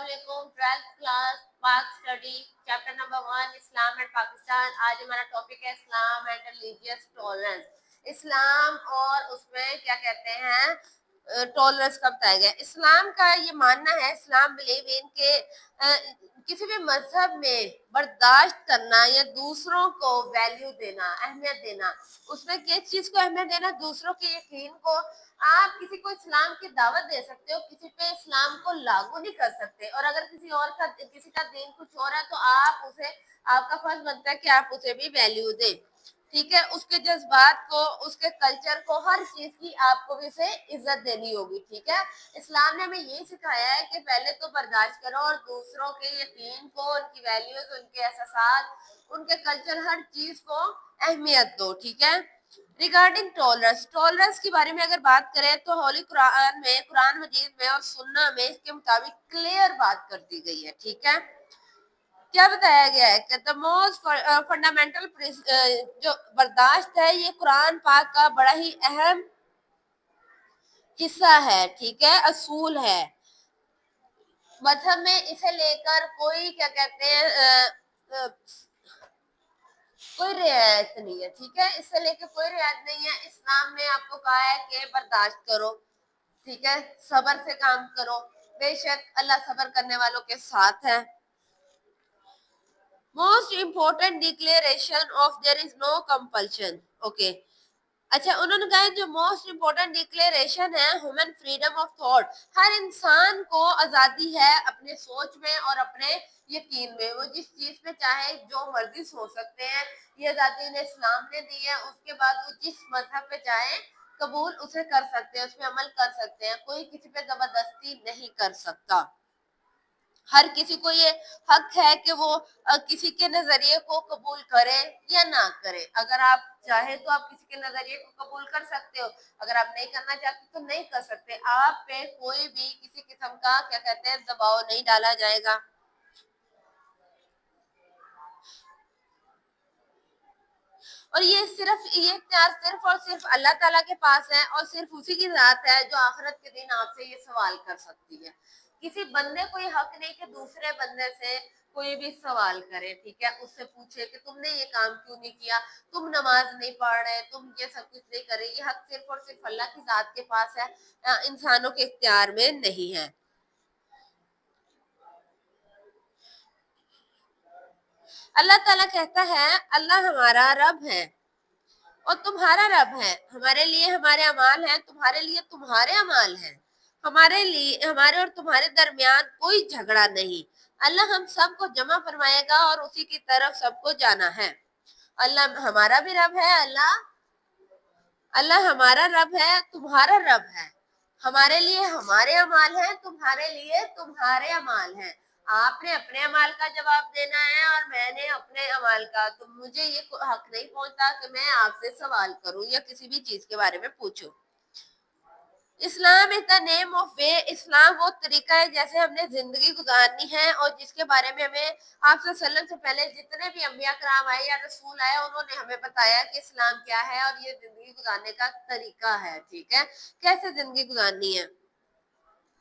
वालेकुम। 12th class पाक study chapter number 1 Islam and Pakistan. आज हमारा टॉपिक है इस्लाम एंड रिलीजियस टॉलरेंस। इस्लाम और उसमें क्या कहते हैं टॉलरेंस का बताया गया। इस्लाम का ये मानना है, इस्लाम बिलीव इन के किसी भी मजहब में बर्दाश्त करना या दूसरों को वैल्यू देना, अहमियत देना। उसमें किस चीज को अहमियत देना? दूसरों के यकीन को। आप किसी को इस्लाम की दावत दे सकते हो, किसी पे इस्लाम को लागू नहीं कर सकते। और अगर किसी का दीन कुछ और है तो आपका फर्ज बनता है कि आप उसे भी वैल्यू दें। ठीक है, उसके जज्बात को, उसके कल्चर को, हर चीज की आपको भी उसे इज्जत देनी होगी। ठीक है, इस्लाम ने हमें ये सिखाया है कि पहले तो बर्दाश्त करो और दूसरों के यकीन को, उनकी वैल्यूज, उनके एहसास, उनके कल्चर, हर चीज को अहमियत दो। ठीक है, रिगार्डिंग टॉलरेंस के बारे में अगर बात करें तो होली कुरान में, कुरान मजीद में और सुन्ना में इसके मुताबिक क्लियर बात कर दी गई है। ठीक है, क्या बताया गया है कि द मोस्ट फंडामेंटल जो बर्दाश्त है, ये कुरान पाक का बड़ा ही अहम हिस्सा है। ठीक है, असूल है। मजहब में इसे लेकर कोई क्या कहते हैं कोई रियायत नहीं है। ठीक है, इससे लेकर कोई रियायत नहीं है। इस्लाम ने आपको कहा है कि बर्दाश्त करो, ठीक है, सब्र से काम करो, बेशक अल्लाह सब्र करने वालों के साथ है। Most important declaration of there is no compulsion. Okay, अच्छा, उन्होंने कहा जो मोस्ट इम्पोर्टेंट डिक्लेरेशन है ह्यूमन फ्रीडम ऑफ थॉट। हर इंसान को आजादी है अपने सोच में और अपने यकीन में। वो जिस चीज पे चाहे जो मर्जी सोच सकते हैं, ये आजादी ने इस्लाम ने दी है। उसके बाद वो जिस मजहब पे चाहे कबूल उसे कर सकते हैं, उसमें अमल कर सकते हैं। कोई किसी पे जबरदस्ती नहीं कर सकता। हर किसी को ये हक है कि वो किसी के नजरिए को कबूल करे या ना करे। अगर आप चाहे तो आप किसी के नजरिए को कबूल कर सकते हो, अगर आप नहीं करना चाहते तो नहीं कर सकते। आप पे कोई भी किसी किस्म का क्या कहते हैं दबाव नहीं डाला जाएगा। और ये इख्तियार सिर्फ और सिर्फ अल्लाह ताला के पास है और सिर्फ उसी की जात है जो आखिरत के दिन आपसे ये सवाल कर सकती है। किसी बंदे को ये हक नहीं कि दूसरे बंदे से कोई भी सवाल करे। ठीक है, उससे पूछे कि तुमने ये काम क्यों नहीं किया, तुम नमाज नहीं पढ़ रहे, तुम ये सब कुछ नहीं कर रहे। ये हक सिर्फ और सिर्फ अल्लाह की जात के पास है, इंसानों के इख्तियार में नहीं है। अल्लाह ताला कहता है, अल्लाह हमारा रब है और तुम्हारा रब है। हमारे लिए हमारे अमाल हैं, तुम्हारे लिए तुम्हारे अमाल हैं। हमारे लिए, हमारे और तुम्हारे दरमियान कोई झगड़ा नहीं। अल्लाह हम सबको जमा फरमाएगा और उसी की तरफ सबको जाना है। अल्लाह हमारा भी रब है, अल्लाह हमारा रब है, तुम्हारा रब है। हमारे लिए हमारे अमाल हैं, तुम्हारे लिए तुम्हारे अमाल हैं। आपने अपने अमाल का जवाब देना है और मैंने अपने अमाल का। तो मुझे ये हक नहीं पहुंचता कि मैं आपसे सवाल करूं या किसी भी चीज के बारे में पूछूं। Islam is the name of way. इस्लाम वो तरीका है जैसे हमने जिंदगी गुजारनी है और जिसके बारे में हमें आप वसल्लम से पहले जितने भी अंबिया कराम आए या रसूल आए, उन्होंने हमें बताया कि इस्लाम क्या है और ये जिंदगी गुजारने का तरीका है। ठीक है, कैसे जिंदगी गुजारनी है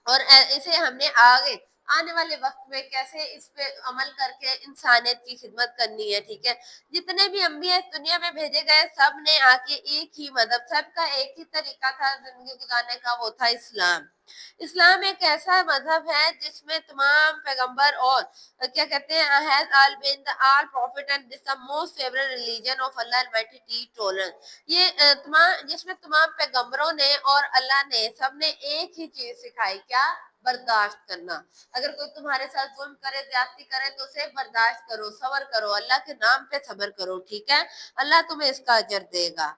और इसे हमने आगे आने वाले वक्त में कैसे इस पे अमल करके इंसानियत की खिदमत करनी है। ठीक है, जितने भी अंबिया इस दुनिया में भेजे गए सब ने आके एक ही मदद, सबका एक ही तरीका था जिंदगी गुजारने का, वो था इस्लाम। इस्लाम एक ऐसा मजहब है जिसमें तमाम पैगंबर और क्या कहते हैं has all been the all prophet and this the most favourite religion of Allah almighty teach tolerance. ये जिसमें तमाम पैगंबरों ने और अल्लाह ने सबने एक ही चीज सिखाई, क्या? बर्दाश्त करना। अगर कोई तुम्हारे साथ जुल्म करे, ज्यादती करे तो उसे बर्दाश्त करो, सब्र करो, अल्लाह के नाम पे सब्र करो। ठीक है, अल्लाह तुम्हें इसका अजर देगा।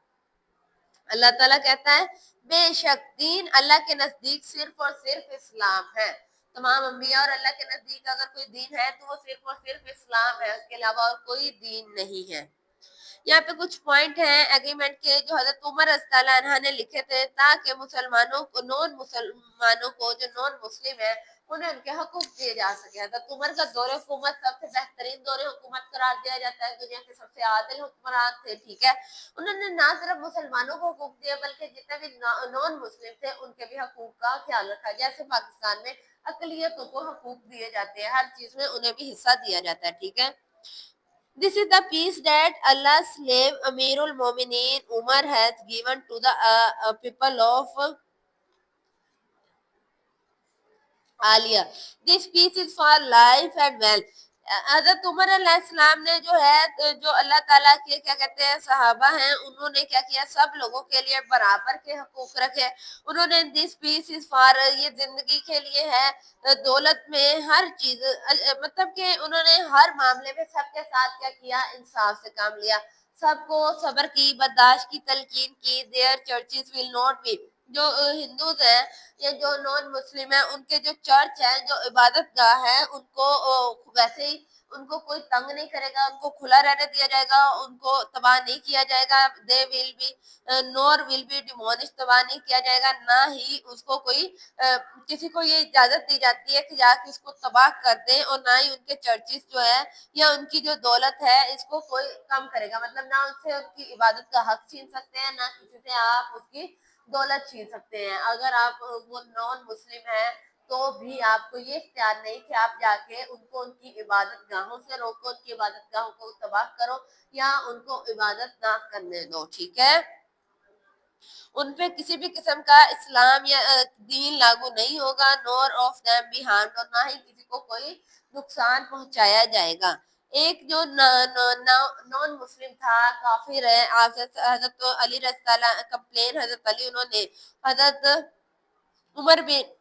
अल्लाह ताला कहता है, बेशक दीन अल्लाह के नजदीक सिर्फ और सिर्फ इस्लाम है। तमाम अंबिया और अल्लाह के नजदीक अगर कोई दीन है तो वो सिर्फ और सिर्फ इस्लाम है, उसके अलावा और कोई दीन नहीं है। यहाँ पे कुछ पॉइंट हैं एग्रीमेंट के जो हजरत उमर रज़ियल्लाहु अन्हा ने लिखे थे ताकि मुसलमानों को जो नॉन मुस्लिम है उन्हें उनके हकूक दिए जा सके। हजरत उमर का दौरे हुकूमत सबसे बेहतरीन दौरे हुकूमत करार दिया जाता है, दुनिया के सबसे आदिल हुक्मरान थे, ठीक है। उन्होंने ना सिर्फ मुसलमानों को हकूक दिए बल्कि जितने भी नॉन मुस्लिम थे उनके भी हकूक का ख्याल रखा। जैसे पाकिस्तान में अकलियतों को हकूक दिए जाते हैं, हर चीज में उन्हें भी हिस्सा दिया जाता है, ठीक है। This is the peace that Allah's slave Amirul Mu'minin Umar has given to the people of Alia. This peace is for life and wealth. हजरत उमर अलैहिस्सलाम ने जो है जो अल्लाह ताला के क्या कहते हैं सहाबा हैं उन्होंने क्या किया, सब लोगों के लिए बराबर के हकूक रखे। उन्होंने दिस पीस इज फॉर, ये जिंदगी के लिए है, दौलत में हर चीज, मतलब कि उन्होंने हर मामले में सबके साथ क्या किया, इंसाफ से काम लिया, सबको सब्र की, बर्दाश्त की तलकीन की। There churches will not be, जो हिंदूज हैं या जो नॉन मुस्लिम है उनके जो चर्च है, जो इबादत गाह है, उनको वैसे ही उनको कोई तंग नहीं करेगा, उनको खुला रहने दिया जाएगा, उनको तबाह नहीं किया जाएगा। They will be nor will be diminish, तबाह नहीं किया जाएगा, ना ही उसको कोई किसी को ये इजाजत दी जाती है कि जाके इसको तबाह कर दे, और ना ही उनके चर्चिस जो है या उनकी जो दौलत है इसको कोई कम करेगा। मतलब ना उनसे उनकी इबादत का हक छीन सकते हैं, ना किसी से आप उसकी दौलत छीन सकते हैं। अगर आप वो नॉन मुस्लिम है तो भी आपको ये इख्तियार नहीं कि आप जाके उनको उनकी इबादत गाहों से रोको, उनकी इबादत गाहों को तबाह करो या उनको इबादत ना करने दो, ठीक है। उन पे किसी भी किस्म का इस्लाम या दीन लागू नहीं होगा। नोर ऑफ देम बी हार्म्ड, और ना ही किसी को कोई नुकसान पहुंचाया जाएगा। एक जो नॉन मुस्लिम था, काफिर है, हजरत अली रज़ियल्लाहु अन्हु कंप्लेन हजरत अली उन्होंने हजरत उमर बिन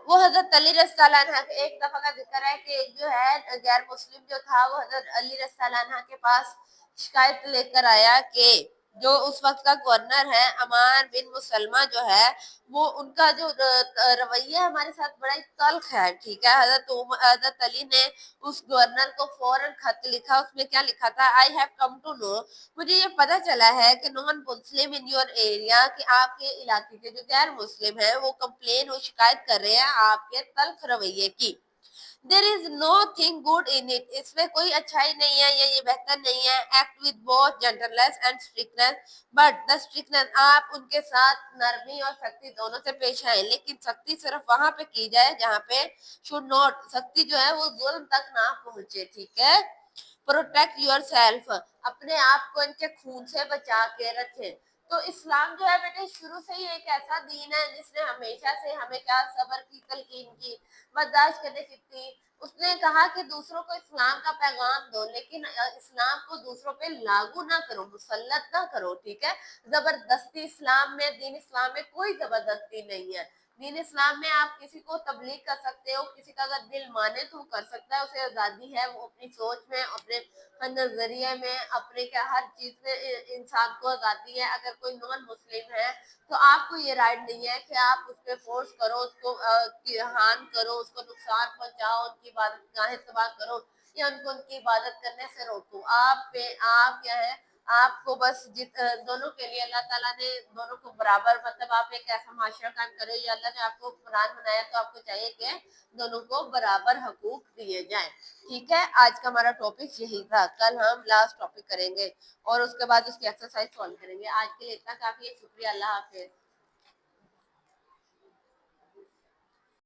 वो हजरत अली रज़ियल्लाहु अन्हु के एक दफा का जिक्र है कि एक जो है गैर मुस्लिम जो था वो हजरत अली रज़ियल्लाहु अन्हु के पास शिकायत लेकर आया कि जो उस वक्त का गवर्नर है अमान बिन मुसलमा जो है वो उनका जो रवैया हमारे साथ बड़ा ही तल्ख है, ठीक है। हजरत अली ने उस गवर्नर को फौरन खत लिखा, उसमें क्या लिखा था, I have come to know, मुझे ये पता चला है कि non Muslim in your area, कि आपके इलाके के जो गैर मुस्लिम है वो कंप्लेन, वो शिकायत कर रहे हैं आपके तल्ख रवैये की। There is know thing good in it, इसमें कोई अच्छाई नहीं है या ये बेहतर नहीं है। Act with both gentleness and strictness, but the strictness, आप उनके साथ नरमी और सख्ती दोनों से पेश आए, लेकिन सख्ती सिर्फ वहां पे की जाए जहाँ पे शुड नॉट, सख्ती जो है वो जुल्म तक ना पहुंचे, ठीक है। प्रोटेक्ट योर सेल्फ, अपने आप को इनके खून से बचा के रखें। तो इस्लाम जो है बेटे शुरू से ही एक ऐसा दीन है जिसने हमेशा से हमें क्या, सब्र की तलकीन की, बर्दाश्त करने की थी। उसने कहा कि दूसरों को इस्लाम का पैगाम दो, लेकिन इस्लाम को दूसरों पे लागू ना करो, मुसल्लत ना करो, ठीक है। जबरदस्ती इस्लाम में, दीन इस्लाम में कोई जबरदस्ती नहीं है। दीन इस्लाम में आप किसी को तबलीग कर सकते हो, किसी का अगर दिल माने तो कर सकता है, उसे आज़ादी है, वो अपनी सोच में, अपने नजरिए में, अपने क्या हर चीज में इंसान को आज़ादी है। अगर कोई नॉन मुस्लिम है तो आपको ये राइट नहीं है कि आप उस पर फोर्स करो, उसको हार्म करो, उसको नुकसान पहुंचाओ, उनकी इबादत गाहें तबाह करो या उनको उनकी इबादत करने से रोको। आप क्या है, आपको बस दोनों के लिए अल्लाह ताला ने दोनों को बराबर, मतलब आप एक ऐसा माशरा कायम करो, ये अल्लाह ने आपको कुरान बनाया तो आपको चाहिए कि दोनों को बराबर हकूक दिए जाएं, ठीक है। आज का हमारा टॉपिक यही था, कल हम लास्ट टॉपिक करेंगे और उसके बाद उसकी एक्सरसाइज सॉल्व करेंगे। आज के लिए इतना काफी है, शुक्रिया, अल्लाह हाफिज।